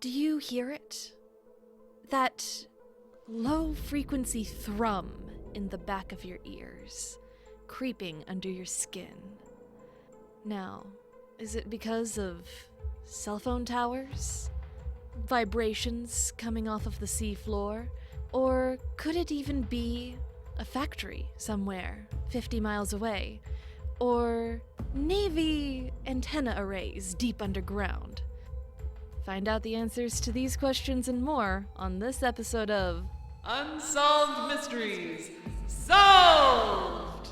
Do you hear it? That low-frequency thrum in the back of your ears, creeping under your skin. Now, is it because of cell phone towers? Vibrations coming off of the seafloor? Or could it even be a factory somewhere 50 miles away? Or Navy antenna arrays deep underground? Find out the answers to these questions and more on this episode of Unsolved Mysteries Solved!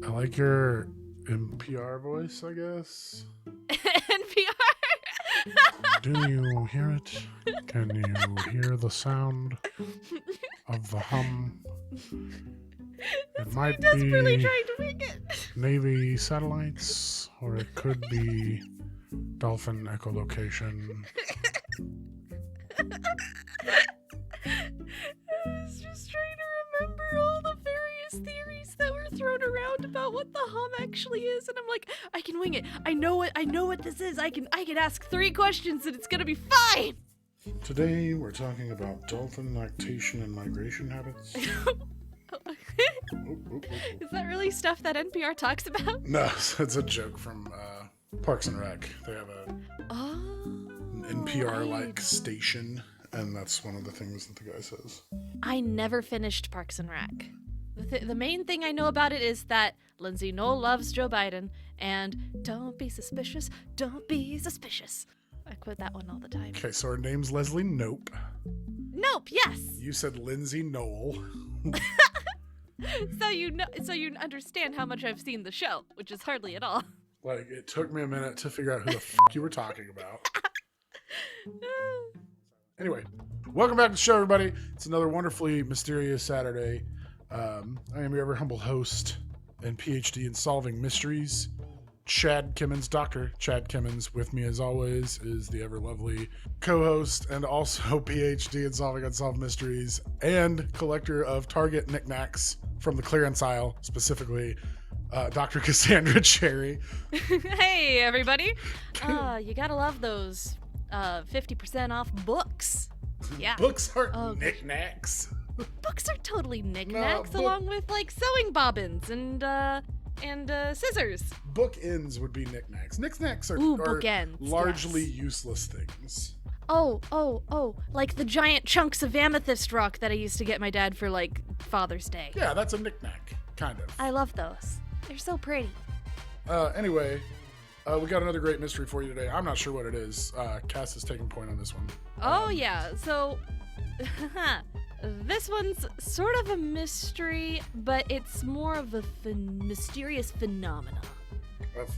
I like your NPR voice, I guess. NPR? Do you hear it? Can you hear the sound of the hum? It might desperately be trying to make it. Navy satellites, or it could be dolphin echolocation. I was just trying to remember all the various theories that were thrown around about what the hum actually is, and I'm like, I can wing it. I know what this is. I can ask 3 questions and it's gonna be fine. Today we're talking about dolphin lactation and migration habits. Is that really stuff that NPR talks about? No, it's a joke from Parks and Rec. They have an NPR-like station, and that's one of the things that the guy says. I never finished Parks and Rec. The main thing I know about it is that Lindsay Knoll loves Joe Biden, and don't be suspicious, don't be suspicious. I quote that one all the time. Okay, so her name's Leslie Nope. Nope, yes! You said Lindsay Knoll. So you understand how much I've seen the show, which is hardly at all. Like, it took me a minute to figure out who the fuck you were talking about. Anyway, welcome back to the show, everybody. It's another wonderfully mysterious Saturday. I am your ever humble host and PhD in solving mysteries, Chad Kimmons, Dr. Chad Kimmons. With me, as always, is the ever lovely co-host and also PhD in solving unsolved mysteries and collector of Target knickknacks from the clearance aisle, specifically Dr. Cassandra Cherry. Hey, everybody. You gotta love those 50% off books. Yeah. Books aren't knickknacks. Books are totally knickknacks, No, along with like sewing bobbins and scissors. Bookends would be knickknacks. Knickknacks are bookends, largely yes. useless things. Oh, like the giant chunks of amethyst rock that I used to get my dad for like Father's Day. Yeah, that's a knickknack, kind of. I love those. They're so pretty. Anyway, we got another great mystery for you today. I'm not sure what it is. Cass is taking point on this one. Yeah, so this one's sort of a mystery, but it's more of a mysterious phenomena.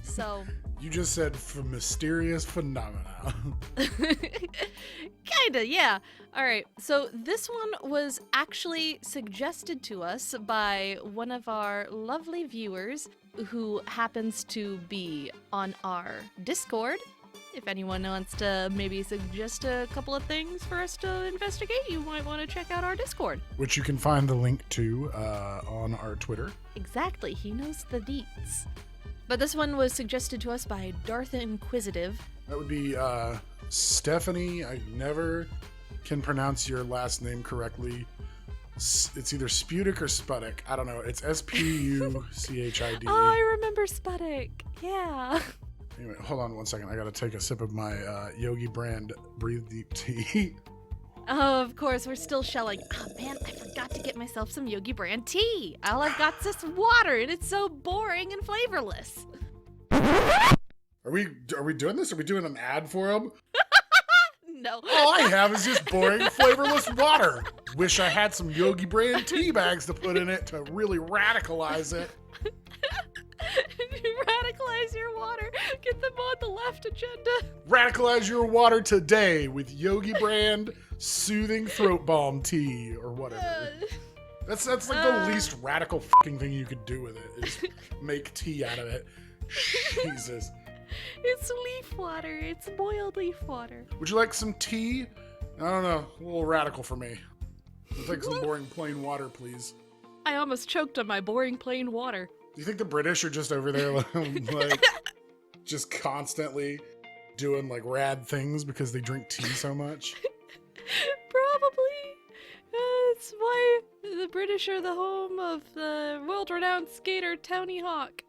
So you just said mysterious phenomena. Kinda, yeah. All right, so this one was actually suggested to us by one of our lovely viewers who happens to be on our Discord. If anyone wants to maybe suggest a couple of things for us to investigate, you might want to check out our Discord. Which you can find the link to on our Twitter. Exactly, he knows the deets. But this one was suggested to us by Darth Inquisitive. That would be Stephanie. I never can pronounce your last name correctly. It's either Sputic or Sputic. I don't know. It's Spuchid. Oh, I remember Sputic. Yeah. Anyway, hold on one second. I gotta take a sip of my Yogi brand Breathe Deep tea. Oh, of course, we're still shelling. Oh man, I forgot to get myself some Yogi brand tea. All I've got is water, and it's so boring and flavorless. Are we doing this? Are we doing an ad for him? No. All I have is just boring, flavorless water. Wish I had some Yogi brand tea bags to put in it to really radicalize it. Radicalize your water. Get them on the left agenda. Radicalize your water today with Yogi brand soothing throat balm tea or whatever. That's like the least radical fucking thing you could do with it is make tea out of it. Jesus. It's leaf water. It's boiled leaf water. Would you like some tea? I don't know. A little radical for me. I'll take some boring plain water, please. I almost choked on my boring plain water. Do you think the British are just over there like just constantly doing like rad things because they drink tea so much? Probably. That's why the British are the home of the world-renowned skater Tony Hawk.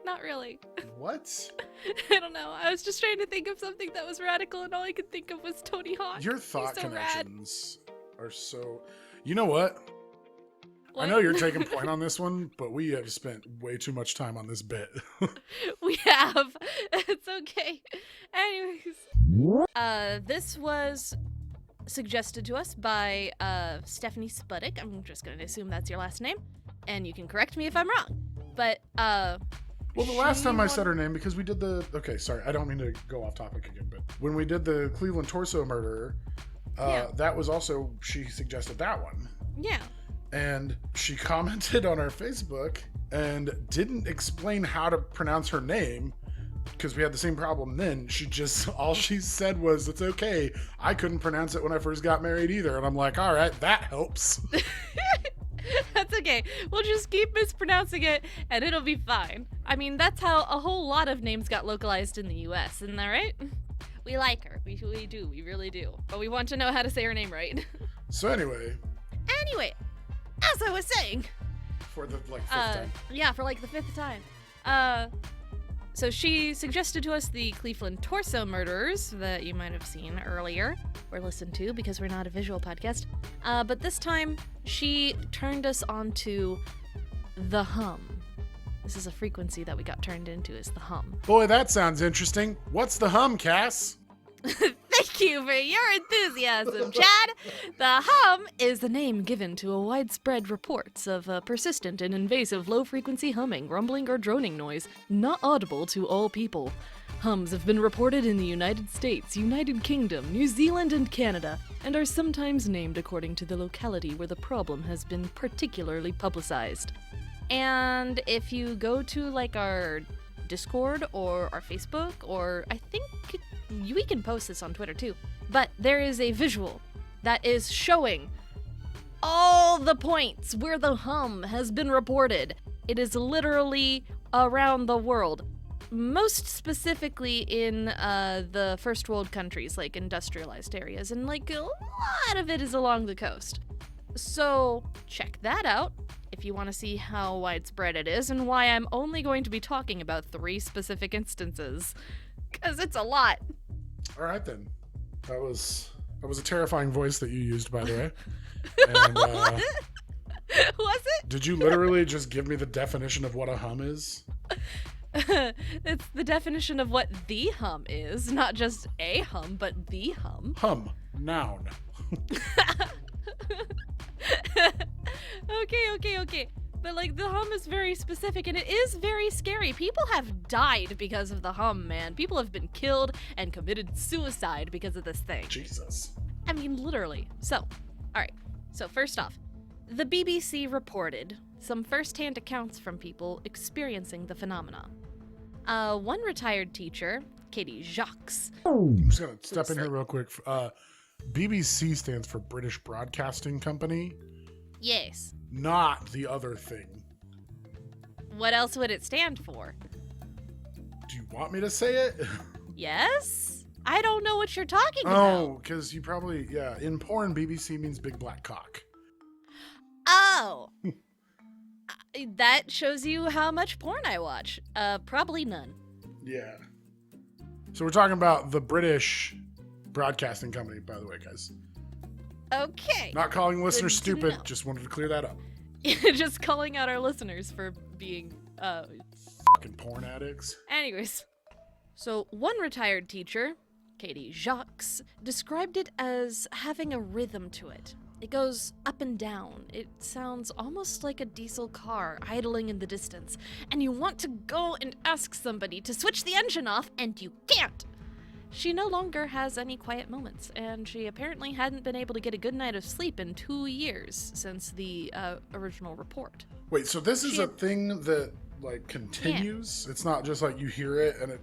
Not really. What? I don't know. I was just trying to think of something that was radical, and all I could think of was Tony Hawk. Your thought He's so connections are so... You know what? What? I know you're taking point on this one, but we have spent way too much time on this bit. We have. It's okay. Anyways, this was suggested to us by Stephanie Spuddick. I'm just going to assume that's your last name, and you can correct me if I'm wrong. But well, the last time I said her name, because we did the... Okay, sorry, I don't mean to go off topic again, but when we did the Cleveland torso murderer, that was also... She suggested that one. Yeah. And she commented on our Facebook and didn't explain how to pronounce her name, because we had the same problem then. All she said was, it's okay. I couldn't pronounce it when I first got married either. And I'm like, all right, that helps. That's okay. We'll just keep mispronouncing it and it'll be fine. I mean, that's how a whole lot of names got localized in the US, isn't that right? We like her. We do. We really do. But we want to know how to say her name right. So anyway, as I was saying. For the fifth time. Yeah, for the fifth time. So she suggested to us the Cleveland torso murderers that you might have seen earlier or listened to, because we're not a visual podcast. But this time she turned us onto the hum. This is a frequency that we got turned into, is the hum. Boy, that sounds interesting. What's the hum, Cass? Thank you for your enthusiasm, Chad. The hum is the name given to a widespread reports of a persistent and invasive low-frequency humming, rumbling, or droning noise, not audible to all people. Hums have been reported in the United States, United Kingdom, New Zealand, and Canada, and are sometimes named according to the locality where the problem has been particularly publicized. And if you go to our Discord or our Facebook, or I think we can post this on Twitter too, but there is a visual that is showing all the points where the hum has been reported. It is literally around the world, most specifically in the first world countries, like industrialized areas, and a lot of it is along the coast. So check that out if you want to see how widespread it is and why I'm only going to be talking about 3 specific instances, because it's a lot. All right, then. That was a terrifying voice that you used, by the way. And, Was it? Did you literally just give me the definition of what a hum is? It's the definition of what the hum is, not just a hum, but the hum. Hum. Noun. Okay. But the hum is very specific, and it is very scary. People have died because of the hum, man. People have been killed and committed suicide because of this thing. Jesus. I mean, literally. So, alright. So first off, the BBC reported some first-hand accounts from people experiencing the phenomena. One retired teacher, Katie Jacques. I'm just going to step in here real quick. BBC stands for British Broadcasting Company. Yes. Not the other thing. What else would it stand for? Do you want me to say it? Yes? I don't know what you're talking about. Oh, because you probably, in porn, BBC means big black cock. Oh. That shows you how much porn I watch. Probably none. Yeah. So we're talking about the British Broadcasting Company, by the way, guys. Okay. Not calling listeners Good to stupid, know. just wanted to clear that up. Just calling out our listeners for being, Fucking porn addicts. Anyways. So, one retired teacher, Katie Jacques, described it as having a rhythm to it. It goes up and down. It sounds almost like a diesel car idling in the distance, and you want to go and ask somebody to switch the engine off, and you can't. She no longer has any quiet moments, and she apparently hadn't been able to get a good night of sleep in 2 years since the original report. Wait, so this is a thing that continues? Yeah. It's not just you hear it and it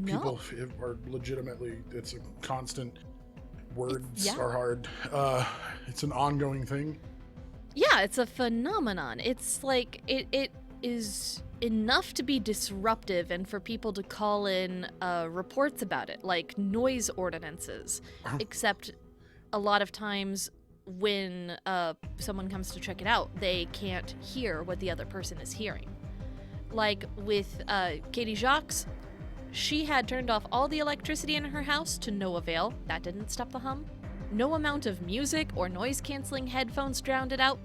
people are legitimately, it's a constant. Words are hard. It's an ongoing thing. Yeah, it's a phenomenon. It's it is enough to be disruptive and for people to call in reports about it, like noise ordinances. Except a lot of times when someone comes to check it out, they can't hear what the other person is hearing. Like with Katie Jacques, she had turned off all the electricity in her house to no avail. That didn't stop the hum. No amount of music or noise-canceling headphones drowned it out.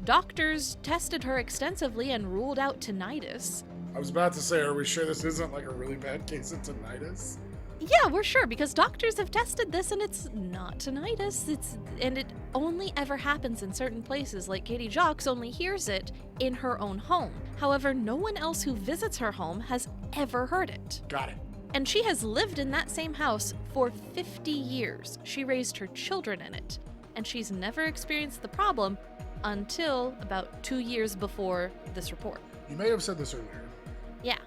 Doctors tested her extensively and ruled out tinnitus. I was about to say, are we sure this isn't like a really bad case of tinnitus? Yeah, we're sure, because doctors have tested this and it's not tinnitus. And it only ever happens in certain places, like Katie Jacques only hears it in her own home. However, no one else who visits her home has ever heard it. Got it. And she has lived in that same house for 50 years. She raised her children in it, and she's never experienced the problem until about 2 years before this report. You may have said this earlier. Yeah.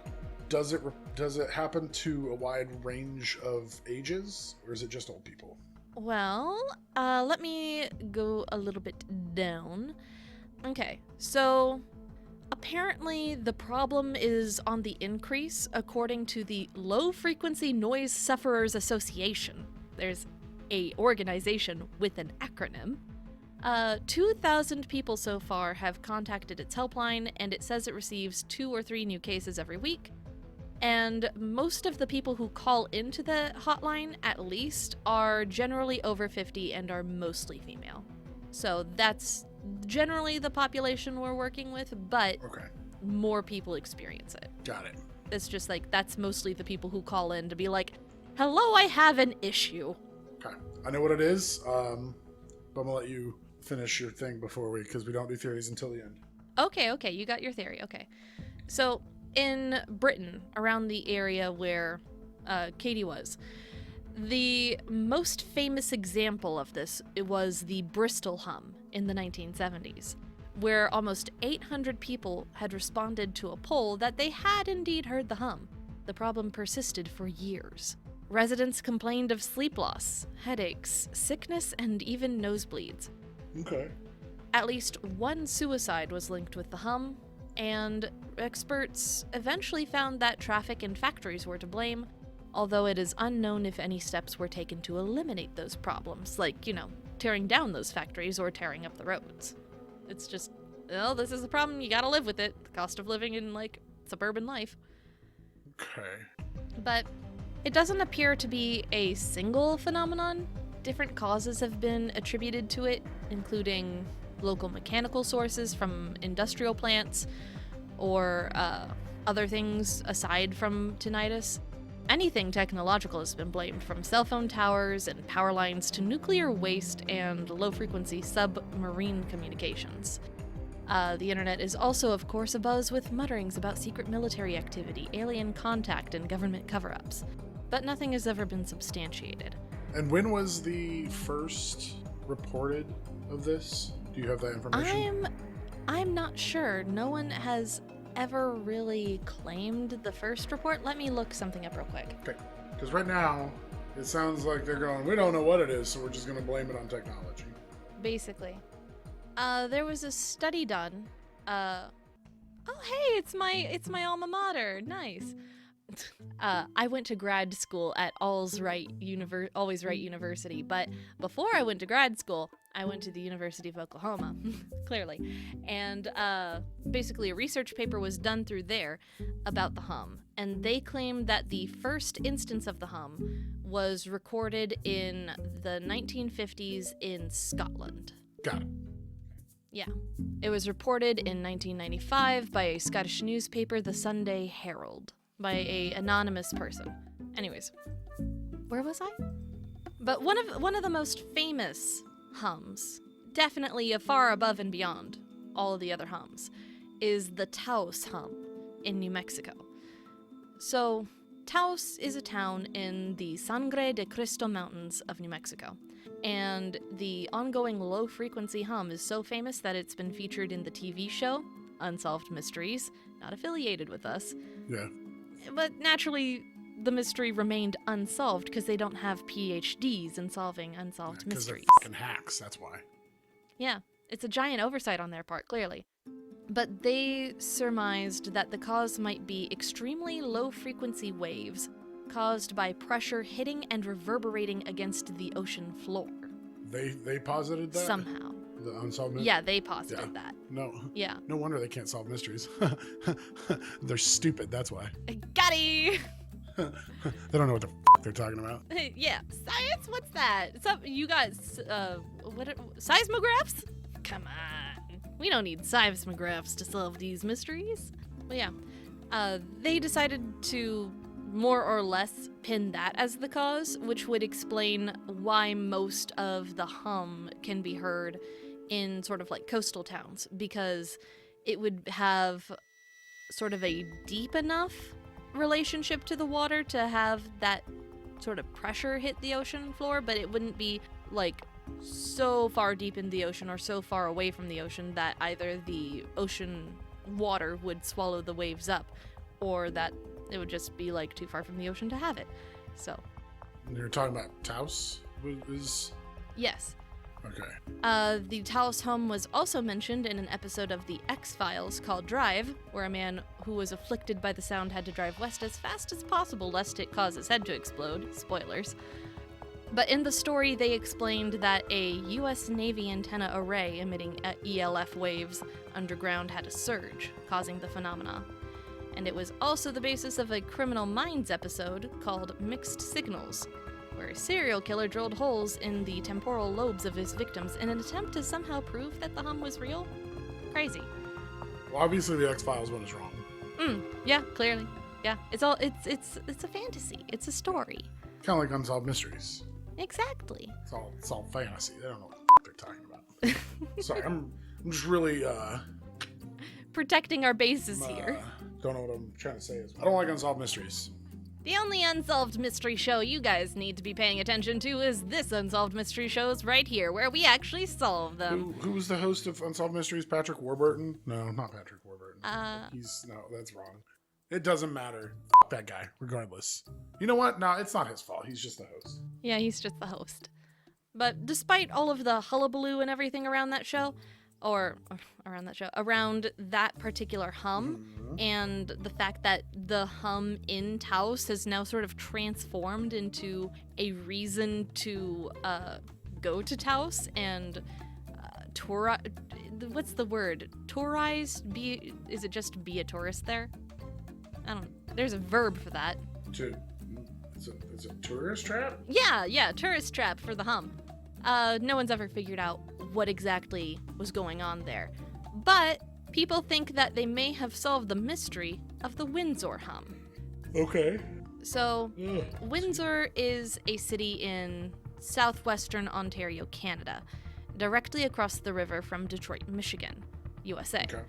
Does it happen to a wide range of ages, or is it just old people? Well, let me go a little bit down. Okay, so apparently the problem is on the increase according to the Low Frequency Noise Sufferers Association. There's a organization with an acronym. 2,000 people so far have contacted its helpline, and it says it receives 2 or 3 new cases every week. And most of the people who call into the hotline, at least, are generally over 50 and are mostly female. So that's generally the population we're working with, but Okay. more people experience it. Got it. It's just like, that's mostly the people who call in to be like, hello, I have an issue. Okay. I know what it is, but I'm going to let you finish your thing because we don't do theories until the end. Okay, you got your theory, okay. So, in Britain, around the area where Katie was, the most famous example of this was the Bristol hum in the 1970s, where almost 800 people had responded to a poll that they had indeed heard the hum. The problem persisted for years. Residents complained of sleep loss, headaches, sickness, and even nosebleeds. Okay. At least one suicide was linked with the hum, and experts eventually found that traffic and factories were to blame, although it is unknown if any steps were taken to eliminate those problems, like, tearing down those factories or tearing up the roads. It's just, well, this is a problem, you gotta live with it. The cost of living in, suburban life. Okay. But it doesn't appear to be a single phenomenon. Different causes have been attributed to it, including local mechanical sources from industrial plants or other things aside from tinnitus. Anything technological has been blamed, from cell phone towers and power lines to nuclear waste and low-frequency submarine communications. The internet is also, of course, abuzz with mutterings about secret military activity, alien contact, and government cover-ups. But nothing has ever been substantiated. And when was the first reported of this? Do you have that information? I'm not sure. No one has ever really claimed the first report. Let me look something up real quick. Okay. Because right now, it sounds like they're going, we don't know what it is, so we're just going to blame it on technology. Basically. There was a study done. Oh, hey, it's my alma mater. Nice. I went to grad school at Always Right University, but before I went to grad school, I went to the University of Oklahoma, clearly. And basically a research paper was done through there about the hum, and they claimed that the first instance of the hum was recorded in the 1950s in Scotland. Got it. Yeah. It was reported in 1995 by a Scottish newspaper, the Sunday Herald, by a anonymous person. Anyways, where was I? But one of the most famous hums, definitely a far above and beyond all of the other hums, is the Taos hum in New Mexico. So, Taos is a town in the Sangre de Cristo Mountains of New Mexico. And the ongoing low-frequency hum is so famous that it's been featured in the TV show Unsolved Mysteries, not affiliated with us. Yeah. But naturally, the mystery remained unsolved because they don't have PhDs in solving unsolved mysteries. Because they're fucking hacks, that's why. Yeah, it's a giant oversight on their part, clearly. But they surmised that the cause might be extremely low-frequency waves caused by pressure hitting and reverberating against the ocean floor. They posited that? Somehow. The unsolved mystery? Yeah, they posited that. No. Yeah. No wonder they can't solve mysteries. They're stupid, that's why. Got-y! They don't know what the they're talking about. Yeah, science? What's that? You got, seismographs? Come on. We don't need seismographs to solve these mysteries. But yeah, they decided to more or less pin that as the cause, which would explain why most of the hum can be heard in sort of like coastal towns, because it would have sort of a deep enough relationship to the water to have that sort of pressure hit the ocean floor, but it wouldn't be like so far deep in the ocean or so far away from the ocean that either the ocean water would swallow the waves up, or that it would just be like too far from the ocean to have it. So you're talking about Taos? Yes. Okay. The Taos hum was also mentioned in an episode of The X-Files called Drive, where a man who was afflicted by the sound had to drive west as fast as possible lest it cause his head to explode. Spoilers. But in the story, they explained that a U.S. Navy antenna array emitting ELF waves underground had a surge, causing the phenomena. And it was also the basis of a Criminal Minds episode called Mixed Signals, where a serial killer drilled holes in the temporal lobes of his victims in an attempt to somehow prove that the hum was real. Crazy. Well, obviously the X-Files one is wrong. Yeah, clearly. Yeah, it's a fantasy. It's a story. Kind of like Unsolved Mysteries. Exactly. It's all fantasy. They don't know what they're talking about. Sorry, I'm just really protecting our bases here. Don't know what I'm trying to say. I don't like Unsolved Mysteries. The only unsolved mystery show you guys need to be paying attention to is this Unsolved Mystery Shows right here, where we actually solve them. Who was the host of Unsolved Mysteries? Patrick Warburton? No, not Patrick Warburton. No, that's wrong. It doesn't matter. F that guy, regardless. You know what? No, it's not his fault. He's just the host. Yeah, he's just the host. But despite all of the hullabaloo and everything around that show, around that particular hum, and the fact that the hum in Taos has now sort of transformed into a reason to go to Taos and tour. What's the word? Tourize? Is it just be a tourist there? I don't. There's a verb for that. It's a tourist trap? Yeah, tourist trap for the hum. No one's ever figured out what exactly was going on there. But people think that they may have solved the mystery of the Windsor hum. Okay. So, Windsor is a city in southwestern Ontario, Canada, directly across the river from Detroit, Michigan, USA. Okay.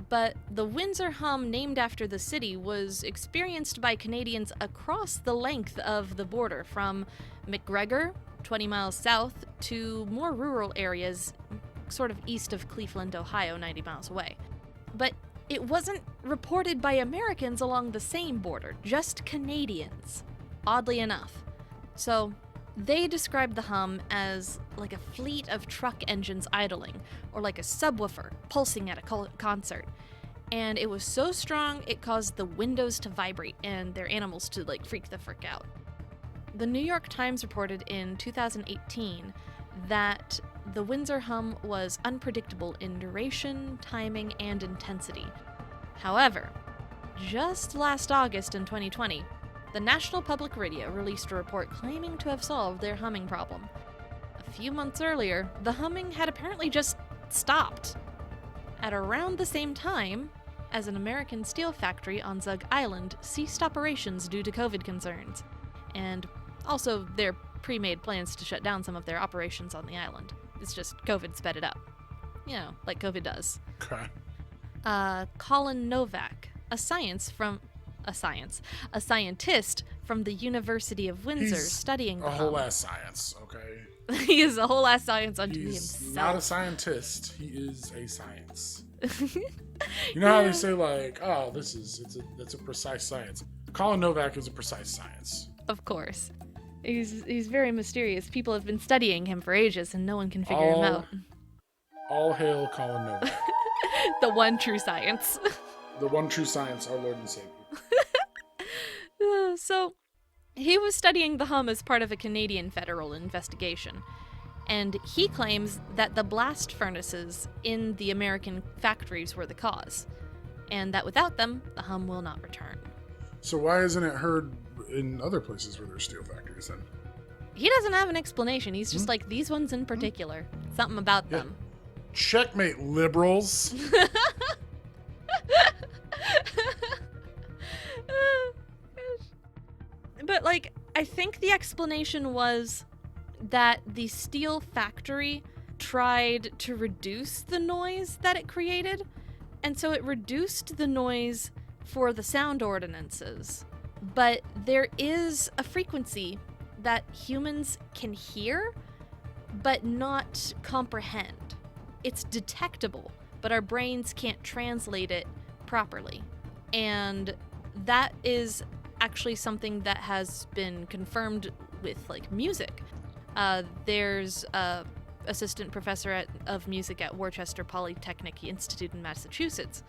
But the Windsor hum, named after the city, was experienced by Canadians across the length of the border, from McGregor, 20 miles south, to more rural areas sort of east of Cleveland, Ohio, 90 miles away. But it wasn't reported by Americans along the same border, just Canadians, oddly enough. So they described the hum as like a fleet of truck engines idling, or like a subwoofer pulsing at a concert. And it was so strong it caused the windows to vibrate and their animals to like freak the frick out. The New York Times reported in 2018 that the Windsor hum was unpredictable in duration, timing, and intensity. However, just last August in 2020, the National Public Radio released a report claiming to have solved their humming problem. A few months earlier, the humming had apparently just stopped. At around the same time as an American steel factory on Zug Island ceased operations due to COVID concerns, and also their pre-made plans to shut down some of their operations on the island. It's just COVID sped it up. You know, like COVID does. Okay. Colin Novak, a scientist from the University of Windsor, He's studying the a whole hum. ass science, okay? He is a whole ass science unto He's himself. not a scientist. He is a science. You know how they say like, oh, it's a precise science. Colin Novak is a precise science. Of course. He's very mysterious. People have been studying him for ages and no one can figure him out. All hail Colin Novak. The one true science. The one true science, our Lord and Savior. So, he was studying the hum as part of a Canadian federal investigation, and he claims that the blast furnaces in the American factories were the cause, and that without them, the hum will not return. So why isn't it heard in other places where there's steel factories then? He doesn't have an explanation. He's just like, these ones in particular. Something about them. Checkmate, liberals. But, like, I think the explanation was that the steel factory tried to reduce the noise that it created, and so it reduced the noise for the sound ordinances. But there is a frequency that humans can hear, but not comprehend. It's detectable, but our brains can't translate it properly. And that is actually something that has been confirmed with, like, music. There's a assistant professor of music at Worcester Polytechnic Institute in Massachusetts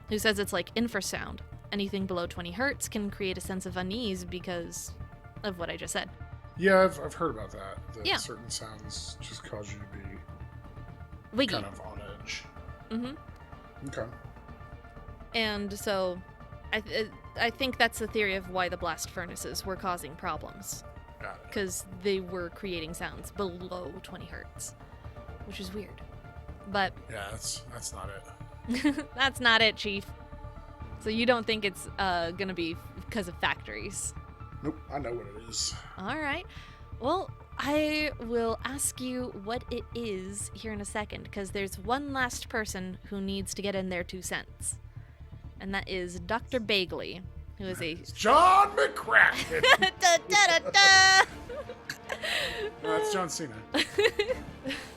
who says it's like infrasound. Anything below 20 hertz can create a sense of unease because of what I just said. Yeah, I've heard about that. Yeah. Certain sounds just cause you to be Wiggy. kind of on edge. Mm-hmm. Okay. And so I think that's the theory of why the blast furnaces were causing problems. Got it. Because they were creating sounds below 20 hertz, which is weird. But Yeah, that's not it. that's not it, Chief. So you don't think it's gonna be because of factories? Nope, I know what it is. All right. Well, I will ask you what it is here in a second, because there's one last person who needs to get in their 2 cents. And that is Dr. Bagley, who is a... It's John McCracken! Da, da, da, da. No, that's John Cena.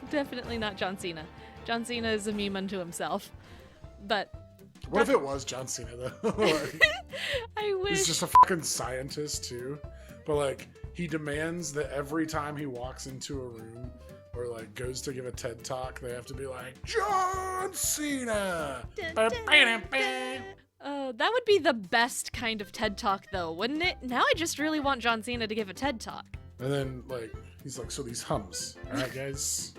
Definitely not John Cena. John Cena is a meme unto himself. But... What if it was John Cena, though? Like, I wish... he's just a fucking scientist, too. But, like, he demands that every time he walks into a room or, like, goes to give a TED Talk, they have to be like, John Cena! Dun, dun, dun. That would be the best kind of TED Talk, though, wouldn't it? Now I just really want John Cena to give a TED Talk. And then, like, he's like, so these hums, all right, guys?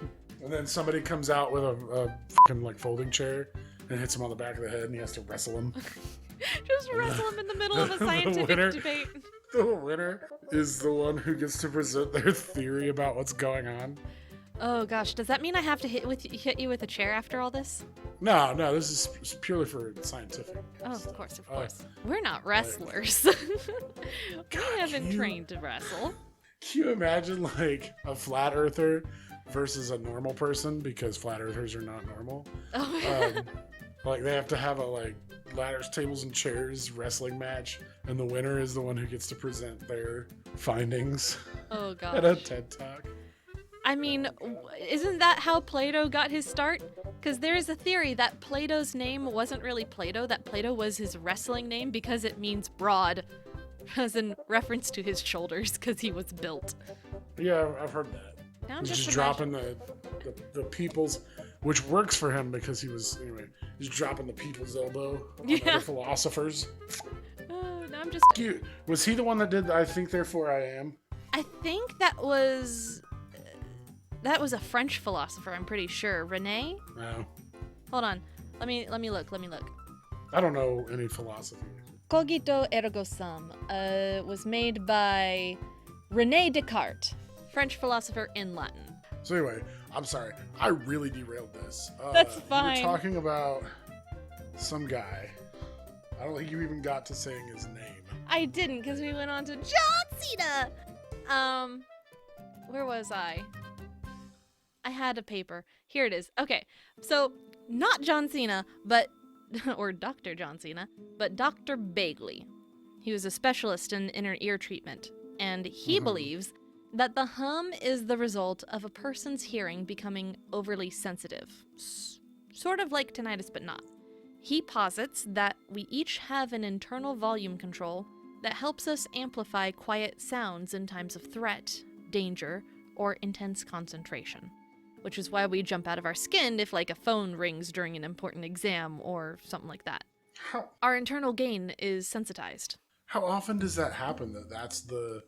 And then somebody comes out with a fucking, like, folding chair and hits him on the back of the head, and he has to wrestle him. Just wrestle him in the middle of a scientific debate. The winner is the one who gets to present their theory about what's going on. Oh gosh, does that mean I have to hit you with a chair after all this? No, this is purely for scientific. Oh, stuff. of course. We're not like- wrestlers. God, We haven't can you- trained to wrestle. Can you imagine, like, a flat earther versus a normal person, because flat earthers are not normal? Oh. Like, they have to have a, like, ladders, tables, and chairs wrestling match, and the winner is the one who gets to present their findings Oh gosh. at a TED Talk. I mean, isn't that how Plato got his start? Because there is a theory that Plato's name wasn't really Plato, that Plato was his wrestling name because it means broad, as in reference to his shoulders, because he was built. Yeah, I've heard that. Now I'm He's just just dropping the people's, which works for him because he's dropping the people's elbow on Yeah. other philosophers. Oh, now I'm just... Cute. Was he the one that did I Think Therefore I Am? I think that was a French philosopher, I'm pretty sure. Rene? No. Hold on. Let me look. I don't know any philosophy. Cogito ergo sum was made by René Descartes, French philosopher in Latin. So anyway, I'm sorry. I really derailed this. That's fine. We're talking about some guy. I don't think you even got to saying his name. I didn't, because we went on to John Cena! Where was I? I had a paper. Here it is. Okay, so not John Cena, but, or Dr. John Cena, but Dr. Bagley. He was a specialist in inner ear treatment, and he believes that the hum is the result of a person's hearing becoming overly sensitive. Sort of like tinnitus, but not. He posits that we each have an internal volume control that helps us amplify quiet sounds in times of threat, danger, or intense concentration. which is why we jump out of our skin if like a phone rings during an important exam or something like that. How Our internal gain is sensitized. how often does that happen? That's the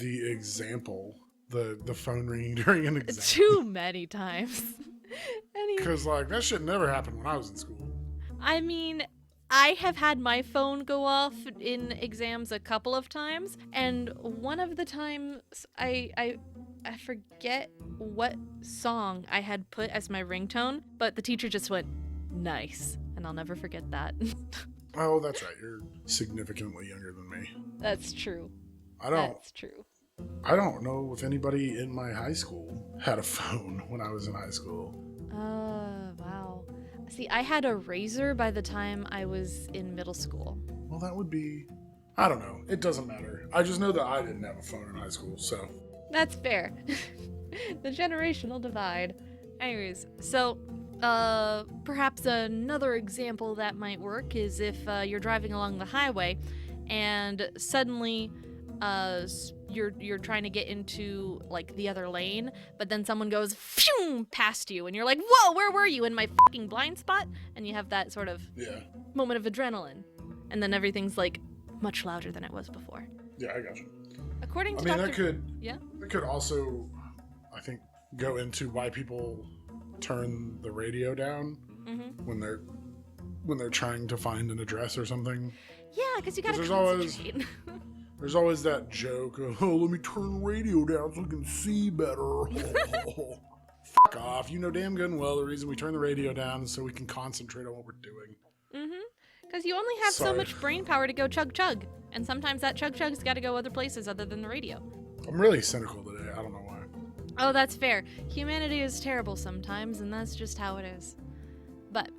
example, the phone ringing during an exam. Too many times. Because like that shit never happened when I was in school. I mean, I have had my phone go off in exams a couple of times, and one of the times I forget what song I had put as my ringtone, but the teacher just went, "Nice," and I'll never forget that. Oh, that's right. You're significantly younger than me. That's true. That's true. I don't know if anybody in my high school had a phone when I was in high school. Wow. See, I had a Razor by the time I was in middle school. Well, that would be... I don't know. It doesn't matter. I just know that I didn't have a phone in high school, so... That's fair. The generational divide. Anyways, so, perhaps another example that might work is if you're driving along the highway and suddenly you're trying to get into like the other lane, but then someone goes phew past you and you're like, whoa, where were you, in my fucking blind spot? And you have that sort of moment of adrenaline, and then everything's like much louder than it was before. Yeah, I got you. According to that could also, I think, go into why people turn the radio down when they're trying to find an address or something. Yeah, because you gotta concentrate. There's always that joke of, oh, let me turn the radio down so we can see better. Fuck off. You know damn good and well the reason we turn the radio down is so we can concentrate on what we're doing. Because you only have so much brain power to go chug-chug. And sometimes that chug-chug's got to go other places other than the radio. I'm really cynical today. I don't know why. Oh, that's fair. Humanity is terrible sometimes, and that's just how it is. But,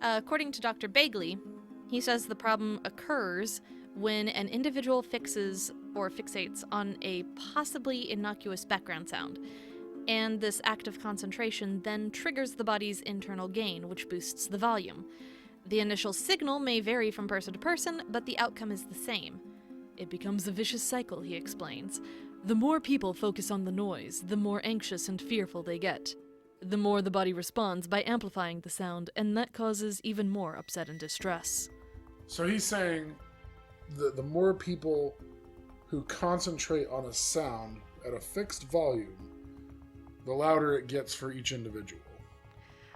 according to Dr. Bagley, he says the problem occurs when an individual fixes or fixates on a possibly innocuous background sound. And this act of concentration then triggers the body's internal gain, which boosts the volume. The initial signal may vary from person to person, but the outcome is the same. It becomes a vicious cycle, he explains. The more people focus on the noise, the more anxious and fearful they get. The more the body responds by amplifying the sound, and that causes even more upset and distress. So he's saying the more people who concentrate on a sound at a fixed volume, the louder it gets for each individual.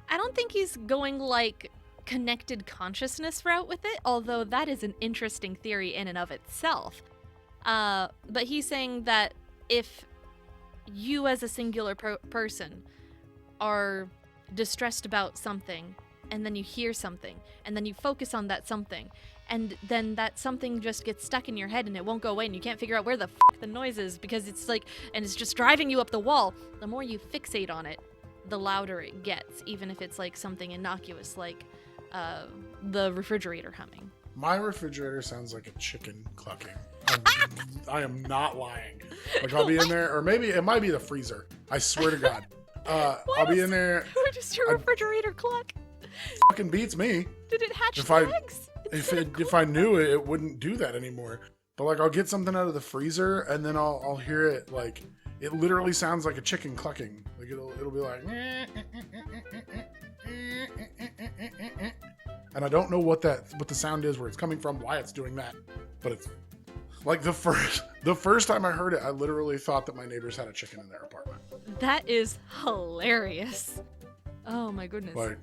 I don't think he's going like connected consciousness route with it, although that is an interesting theory in and of itself. But he's saying that if you as a singular person are distressed about something, and then you hear something, and then you focus on that something, and then that something just gets stuck in your head and it won't go away and you can't figure out where the fuck the noise is because it's like, and it's just driving you up the wall. The more you fixate on it, the louder it gets, even if it's like something innocuous like the refrigerator humming. My refrigerator sounds like a chicken clucking. I am not lying. Like I'll be in there, or maybe it might be the freezer. I swear to God. I'll be in there. Why just your refrigerator cluck? Fucking beats me. Did it hatch eggs? If I knew it, it wouldn't do that anymore. But like I'll get something out of the freezer and then I'll hear it like it literally sounds like a chicken clucking. Like it'll be like, and I don't know what the sound is, where it's coming from, why it's doing that. But it's like the first time I heard it, I literally thought that my neighbors had a chicken in their apartment. That is hilarious. Oh my goodness. Like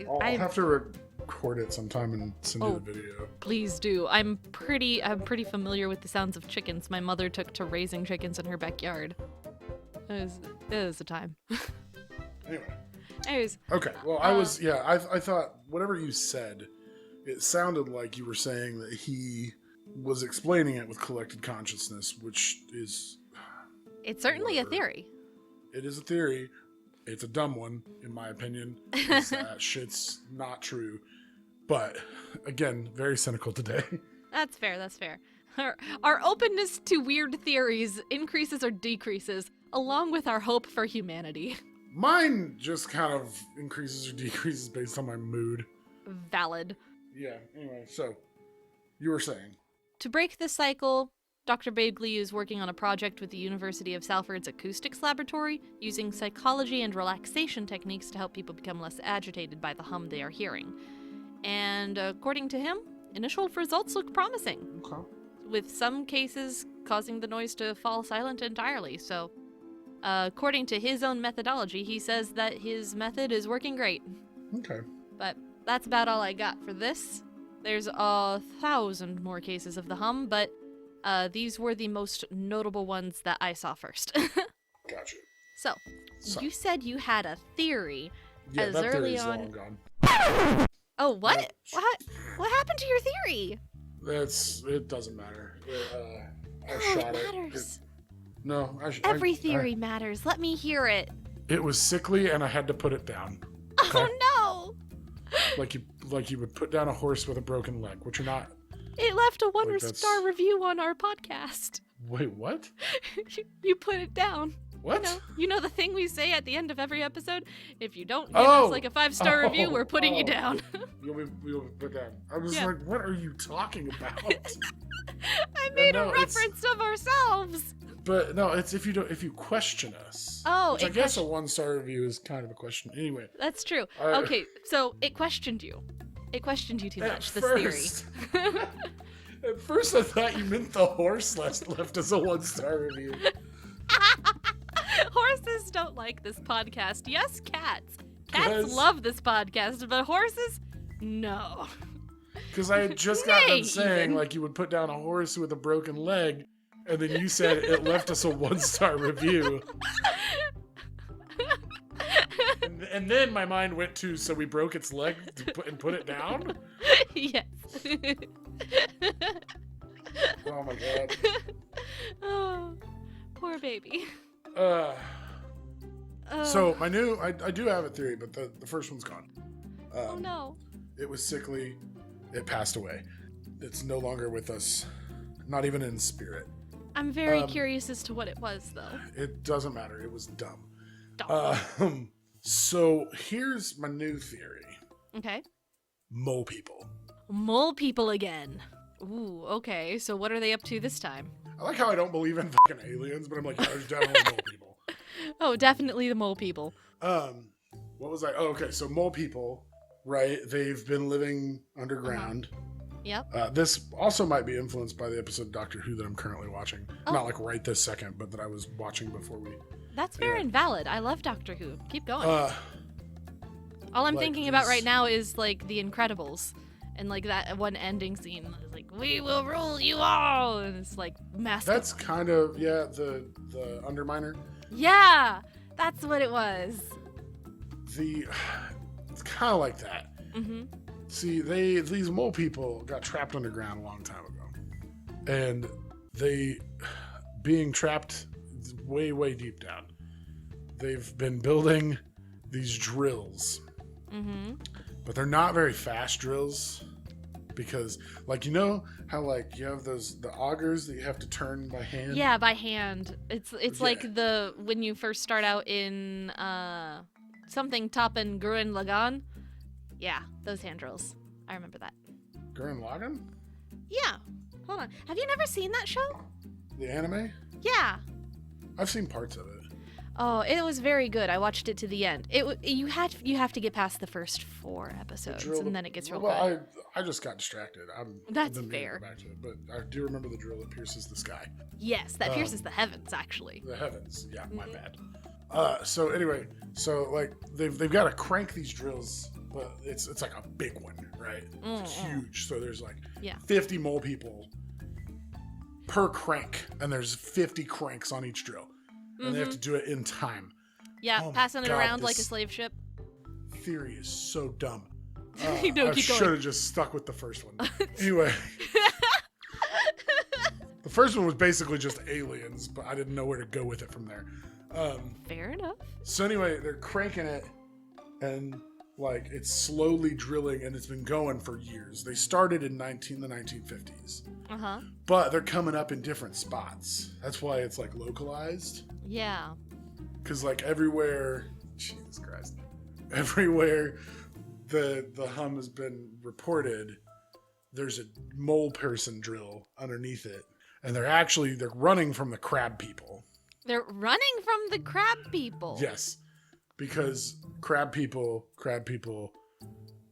I'll have to record it sometime and send you the video. Please do. I'm pretty familiar with the sounds of chickens. My mother took to raising chickens in her backyard. It was a time. Anyways. Okay. Well, I thought whatever you said, it sounded like you were saying that he was explaining it with collected consciousness, which is... It's certainly a theory. It is a theory. It's a dumb one, in my opinion. That shit's not true. But, again, very cynical today. That's fair. Our openness to weird theories increases or decreases, along with our hope for humanity. Mine just kind of increases or decreases based on my mood. Valid. Yeah, anyway, so, you were saying. To break the cycle, Dr. Bagley is working on a project with the University of Salford's Acoustics Laboratory using psychology and relaxation techniques to help people become less agitated by the hum they are hearing. And according to him, initial results look promising, Okay. with some cases causing the noise to fall silent entirely. So, according to his own methodology, he says that his method is working great. Okay. But that's about all I got for this. There's 1,000 more cases of the hum, but these were the most notable ones that I saw first. Gotcha. So, you said you had a theory Yeah, as that early theory's on. long gone. Oh, what? Yeah. What happened to your theory? It doesn't matter. I Oh, shot it it. matters. No, Every theory matters. Let me hear it. It was sickly, and I had to put it down. Oh no! Like you would put down a horse with a broken leg, which you're not. It left a that's- one-star review on our podcast. Wait, what? You put it down. What? You know the thing we say at the end of every episode? If you don't give us like a 5-star review, we're putting you down. We'll put down. I was Yeah. like, what are you talking about? I made No, a reference of ourselves. But no, it's if you question us. Oh, which I guess a 1-star review is kind of a question. Anyway. That's true. I- Okay, so it questioned you. It questioned you too much, this theory. At first, I thought you meant the horse left as a 1-star review. Horses don't like this podcast. Yes, cats. Cats 'Cause- love this podcast, but horses, no. Because I had just got done Nay, saying, even. like, you would put down a horse with a broken leg, and then you said it left us a 1-star review. And then my mind went to, so we broke its leg and put it down? Yes. Oh my god. Oh, poor baby. So my new, I do have a theory, but the first one's gone. Oh no. It was sickly. It passed away. It's no longer with us. Not even in spirit. I'm very curious as to what it was, though. It doesn't matter. It was dumb. Dumb. So here's my new theory. Okay. Mole people. Mole people again. Ooh, okay. So what are they up to this time? I like how I don't believe in fucking aliens, but I'm like, yeah, there's definitely mole people. Oh, definitely the mole people. What was I? Oh, okay. So mole people, right? They've been living underground. Yep. This also might be influenced by the episode of Doctor Who that I'm currently watching. Oh. Not like right this second, but that I was watching before we. That's fair and valid. I love Doctor Who. Keep going. All I'm like thinking about these- right now is like The Incredibles. And like that one ending scene, is like, we will rule you all, and it's like massive. That's kind of the Underminer. Yeah, that's what it was. It's kind of like that. Mm-hmm. See, these mole people got trapped underground a long time ago, and they being trapped way deep down. They've been building these drills, but they're not very fast drills because, like, you know how like you have the augers that you have to turn by hand. Yeah, by hand. It's Yeah. like when you first start out in something Toppen Gruen Lagan. Yeah, those hand drills. I remember that. Gurren Lagann? Yeah. Hold on. Have you never seen that show? The anime? Yeah. I've seen parts of it. Oh, it was very good. I watched it to the end. You have to get past the first 4 episodes, and then it gets real good. I just got distracted. That's I've been meaning to fair. go back to it, but I do remember the drill that pierces the sky. Yes, that pierces the heavens, actually. The heavens. Yeah, my bad. So anyway, like they've got to crank these drills, but it's like a big one, right? It's huge. So there's like 50 mole people per crank, and there's 50 cranks on each drill, and they have to do it in time. Yeah, Oh my passing it God, around like a this- slave ship. Theory is so dumb. No, I keep going. should have just stuck with the first one. Anyway. The first one was basically just aliens, but I didn't know where to go with it from there. Fair enough. So anyway, they're cranking it, and like it's slowly drilling, and it's been going for years. They started in the 1950s, but they're coming up in different spots. That's why it's like localized. Yeah. Because like everywhere, Jesus Christ, everywhere the hum has been reported, there's a mole person drill underneath it. and they're running from the crab people. They're running from the crab people. Yes, because crab people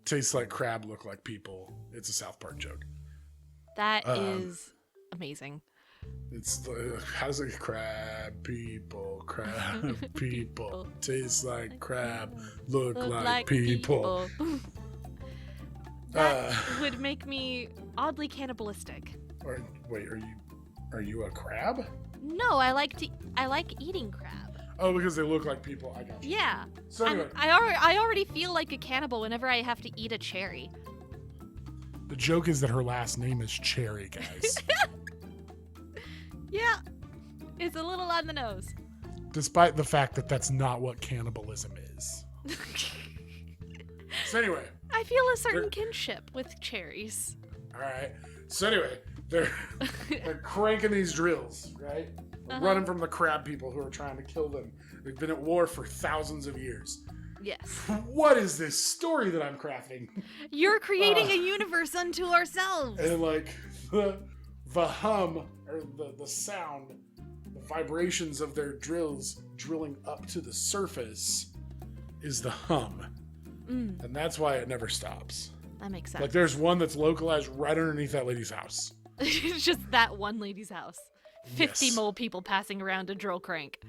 taste like crab, look like people. It's a South Park joke. That is amazing. It's how's it? Crab people taste like crab, look like people. That would make me oddly cannibalistic. Wait, are you a crab? No, I like eating crab. Oh, because they look like people. I got you. Yeah. So anyway, I already feel like a cannibal whenever I have to eat a cherry. the joke is that her last name is Cherry, guys. Yeah. It's a little on the nose. Despite the fact that that's not what cannibalism is. So anyway. I feel a certain kinship with cherries. All right. So anyway, they're cranking these drills, right? Running from the crab people who are trying to kill them. They've been at war for thousands of years. Yes. What is this story that I'm crafting? You're creating a universe unto ourselves. And like the hum or the sound, the vibrations of their drills drilling up to the surface is the hum. And that's why it never stops. That makes sense. Like there's one that's localized right underneath that lady's house. It's just that one lady's house. 50 Yes. mole people passing around a drill crank.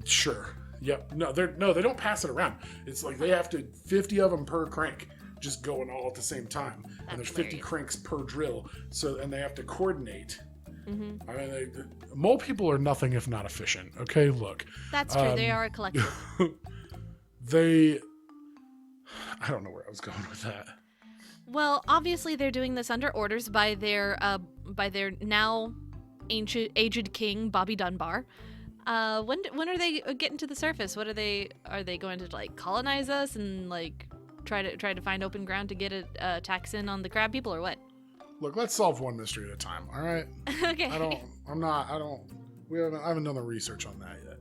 Sure. Yep. No, they don't pass it around. It's like they have to 50 of them per crank, just going all at the same time. And there's 50 cranks per drill. So and they have to coordinate. Mm-hmm. I mean, mole people are nothing if not efficient. Okay, look. That's true. They are a collective. I don't know where I was going with that. Well, obviously they're doing this under orders by their now aged king Bobby Dunbar. When are they getting to the surface? Are they going to like colonize us and like try to find open ground to get a tax in on the crab people or what? Look, let's solve one mystery at a time. All right. Okay. I haven't done the research on that yet.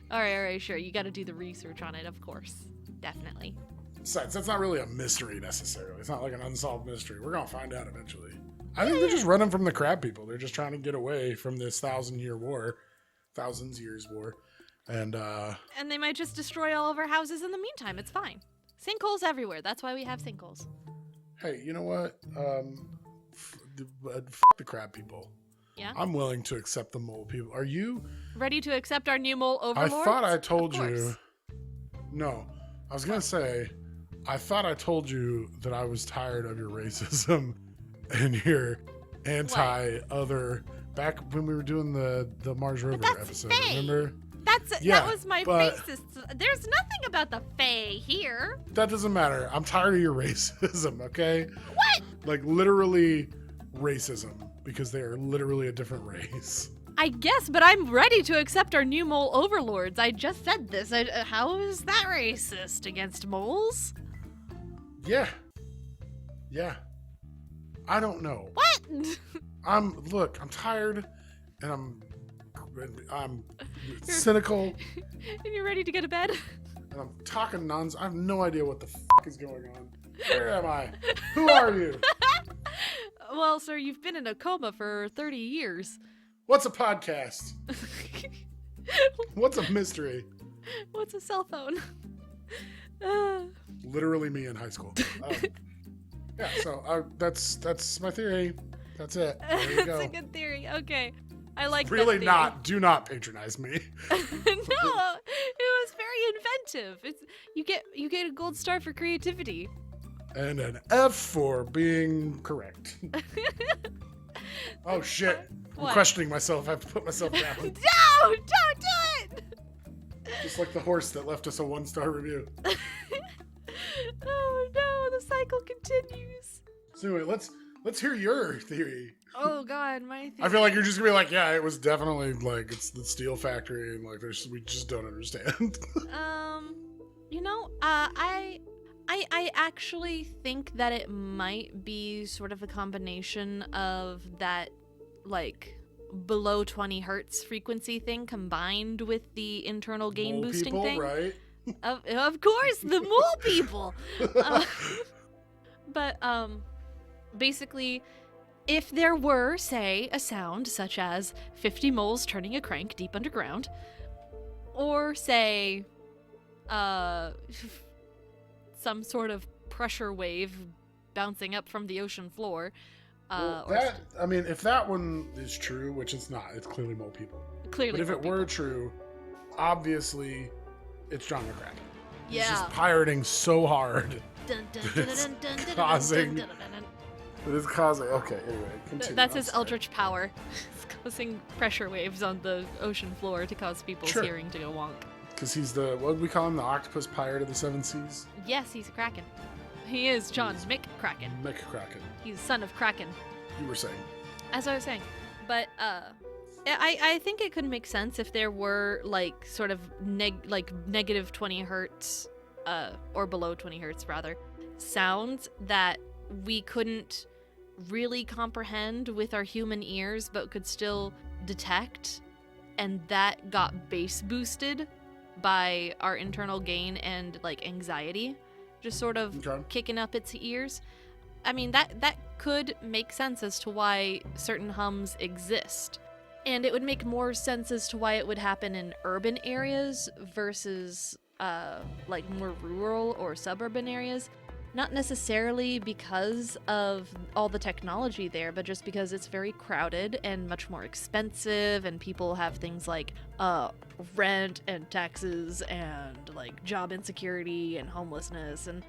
All right, sure. You got to do the research on it, of course. Definitely. Besides, that's not really a mystery necessarily. It's not like an unsolved mystery. We're gonna find out eventually. I think they're just running from the crab people. They're just trying to get away from this thousands years war, and they might just destroy all of our houses in the meantime. It's fine. Sinkholes everywhere. That's why we have sinkholes. Hey, you know what? The crab people. Yeah. I'm willing to accept the mole people. Are you ready to accept our new mole overlords? I thought I told you. No, I was gonna say. I thought I told you that I was tired of your racism and your anti-other back when we were doing the Mars Rover episode. Faye. Remember? That was my racist. There's nothing about the Fae here. That doesn't matter. I'm tired of your racism, okay? What? Like literally racism because they are literally a different race. I guess, but I'm ready to accept our new mole overlords. I just said this. How is that racist against moles? Yeah. I don't know. What? I'm tired and I'm cynical. And you're ready to go to bed? And I'm talking nonsense. I have no idea what the is going on. Where am I? Who are you? Well, sir, you've been in a coma for 30 years. What's a podcast? What's a mystery? What's a cell phone? Literally me in high school. Yeah, so that's my theory. That's it. There you go. That's a good theory. Okay. I like really that not. Do not patronize me. No, it was very inventive. You get a gold star for creativity. And an F for being correct. Oh shit. I'm questioning myself. I have to put myself down. No, don't do it. Just like the horse that left us a 1-star review. Oh no, the cycle continues. So anyway, let's hear your theory. Oh god, my theory. I feel like you're just gonna be like, yeah, it was definitely like it's the steel factory and like we just don't understand. I actually think that it might be sort of a combination of that like below 20 hertz frequency thing combined with the internal gain Mole boosting people, thing. Right? Of course, the mole people. But basically, if there were, say, a sound such as 50 moles turning a crank deep underground, or say, some sort of pressure wave bouncing up from the ocean floor. If that one is true, which it's not, it's clearly mole people. Clearly, but if mole it people. were true, obviously, it's John McCracken. He's Yeah. just pirating so hard. It's causing. Okay, anyway, continue. That's I'm his sorry. eldritch power. It's causing pressure waves on the ocean floor to cause people's Sure. hearing to go wonk. Because he's what would we call him? The octopus pirate of the seven seas? Yes, he's a kraken. He is John McCracken. McCracken. He's the son of Kraken, You were saying. as I was saying. But I think it could make sense if there were like sort of negative 20 hertz, or below 20 hertz rather, sounds that we couldn't really comprehend with our human ears, but could still detect, and that got bass boosted by our internal gain and like anxiety, just sort of Okay. kicking up its ears. I mean, that could make sense as to why certain hums exist. And it would make more sense as to why it would happen in urban areas versus like more rural or suburban areas. Not necessarily because of all the technology there, but just because it's very crowded and much more expensive, and people have things like rent and taxes and like job insecurity and homelessness and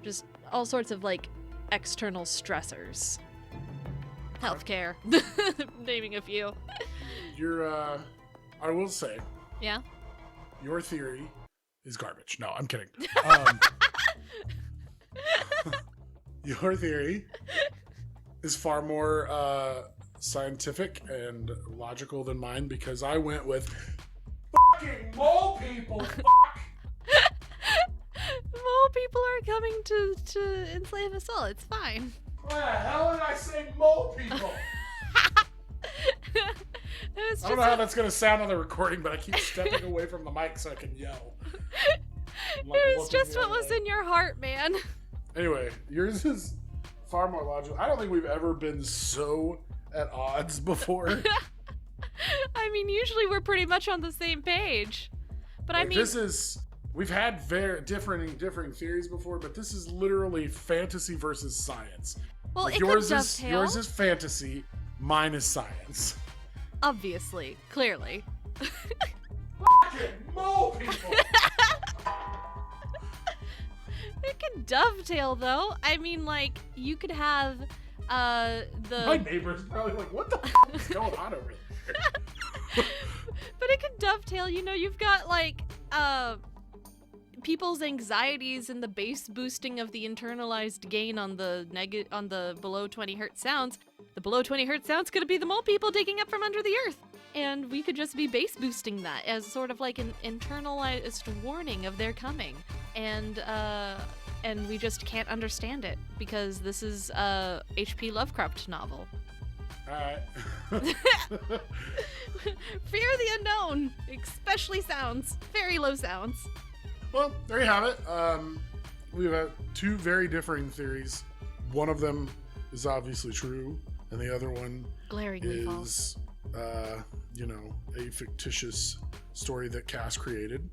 just all sorts of like external stressors. Healthcare, naming a few. I will say, Yeah. your theory is garbage. No, I'm kidding. Your theory is far more scientific and logical than mine, because I went with fucking mole people. Mole people are coming to enslave us all. It's fine. Why the hell did I say mole people? It was I don't know how that's going to sound on the recording, but I keep stepping away from the mic so I can yell. I'm, like, it was looking just the what other was way. in your heart, man. Anyway, yours is far more logical. I don't think we've ever been so at odds before. I mean, usually we're pretty much on the same page. But I mean, we've had very differing theories before, but this is literally fantasy versus science. well, Like, it yours could is dovetail. yours is fantasy, mine is science. Obviously, clearly. Fucking mole people. It could dovetail, though. I mean, like, you could have My the... neighbor's probably like, what the fuck is going on over there? But it could dovetail, you know, you've got, like, people's anxieties and the bass boosting of the internalized gain on the below 20 hertz sounds. The below 20 hertz sounds could be the mole people digging up from under the earth. And we could just be bass boosting that as sort of like an internalized warning of their coming. And we just can't understand it because this is a H.P. Lovecraft novel. Alright. Fear the unknown, especially sounds, very low sounds. Well, there you have it. We've had two very differing theories. One of them is obviously true, and the other one Glaringly false. is, a fictitious story that Cass created.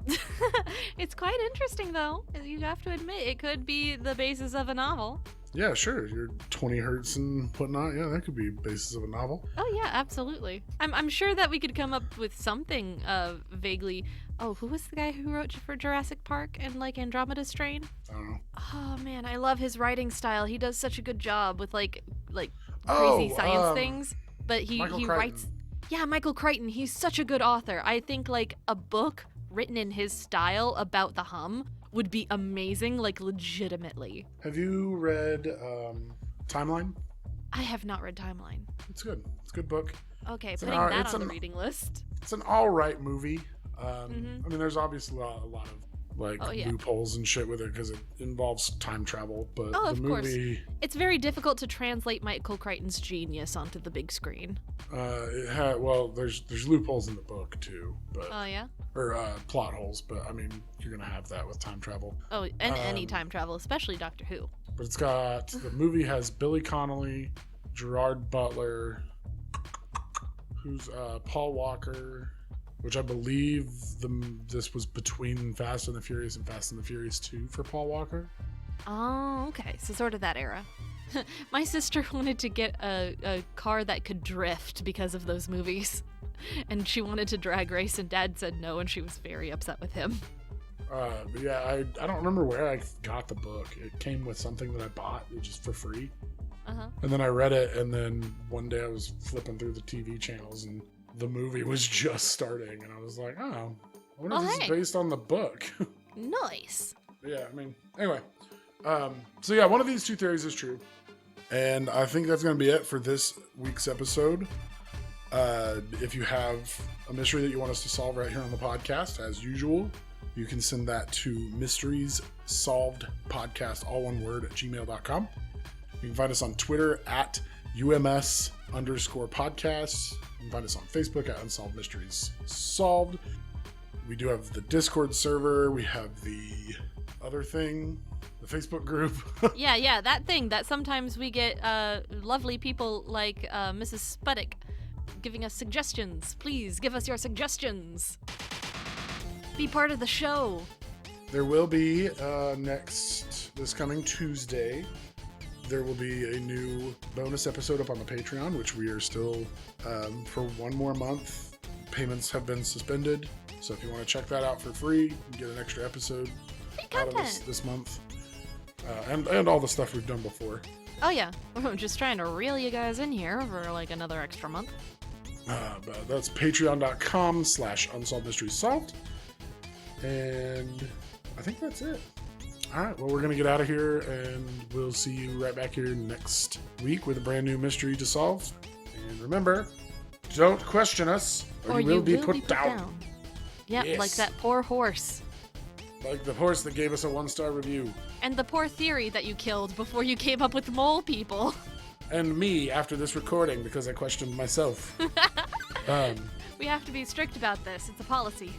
It's quite interesting, though. You have to admit, it could be the basis of a novel. Yeah, sure. You're 20 hertz and whatnot. Yeah, that could be basis of a novel. Oh yeah, absolutely. I'm sure that we could come up with something vaguely. Oh, who was the guy who wrote for Jurassic Park and like Andromeda Strain? I don't know. Oh man, I love his writing style. He does such a good job with like crazy science things. But he Michael writes. Yeah, Michael Crichton. He's such a good author. I think like a book written in his style about the hum would be amazing, like legitimately. Have you read Timeline? I have not read Timeline. It's good. It's a good book. Okay, It's putting an- that it's on the an- reading list. It's an all right movie. Mhm. I mean, there's obviously a lot of like Oh, yeah. loopholes and shit with it because it involves time travel. But Oh, the of course. movie, It's very difficult to translate Michael Crichton's genius onto the big screen. there's loopholes in the book too, but Oh yeah. or plot holes. But I mean, you're gonna have that with time travel. Oh, and any Um, time travel, especially Doctor Who. But it's got the movie has Billy Connolly, Gerard Butler. Who's Paul Walker, which I believe this was between Fast and the Furious and Fast and the Furious 2 for Paul Walker. Oh, okay. So sort of that era. My sister wanted to get a car that could drift because of those movies. And she wanted to drag race, and Dad said no, and she was very upset with him. But yeah, I don't remember where I got the book. It came with something that I bought just for free. Uh-huh. And then I read it, and then one day I was flipping through the TV channels, and the movie was just starting, and I was like, oh, I wonder if this is based on the book. Nice. Yeah, I mean, anyway. So yeah, one of these two theories is true. And I think that's going to be it for this week's episode. If you have a mystery that you want us to solve right here on the podcast, as usual, you can send that to mysteriessolvedpodcast, all one word, at gmail.com. You can find us on Twitter at UMS_podcasts. You can find us on Facebook at Unsolved Mysteries Solved. We do have the Discord server. We have the other thing, the Facebook group. Yeah, that thing that sometimes we get lovely people like Mrs. Sputtik giving us suggestions. Please give us your suggestions. Be part of the show. There will be this coming Tuesday, there will be a new bonus episode up on the Patreon, which we are still for one more month. Payments have been suspended, so if you want to check that out for free, you can get an extra episode out of this month, and all the stuff we've done before. Oh yeah, we're just trying to reel you guys in here for like another extra month. But that's patreon.com/Unsolved Mysteries Solved. And I think that's it. All right, well, we're going to get out of here, and we'll see you right back here next week with a brand new mystery to solve. And remember, don't question us, or you will be put down. Yep, yes. Like that poor horse. Like the horse that gave us a 1-star review. And the poor theory that you killed before you came up with mole people. And me after this recording, because I questioned myself. We have to be strict about this. It's a policy.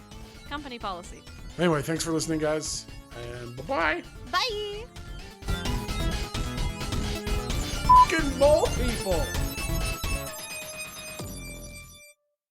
Company policy. Anyway, thanks for listening, guys. And bye-bye. Bye! Fucking mole people!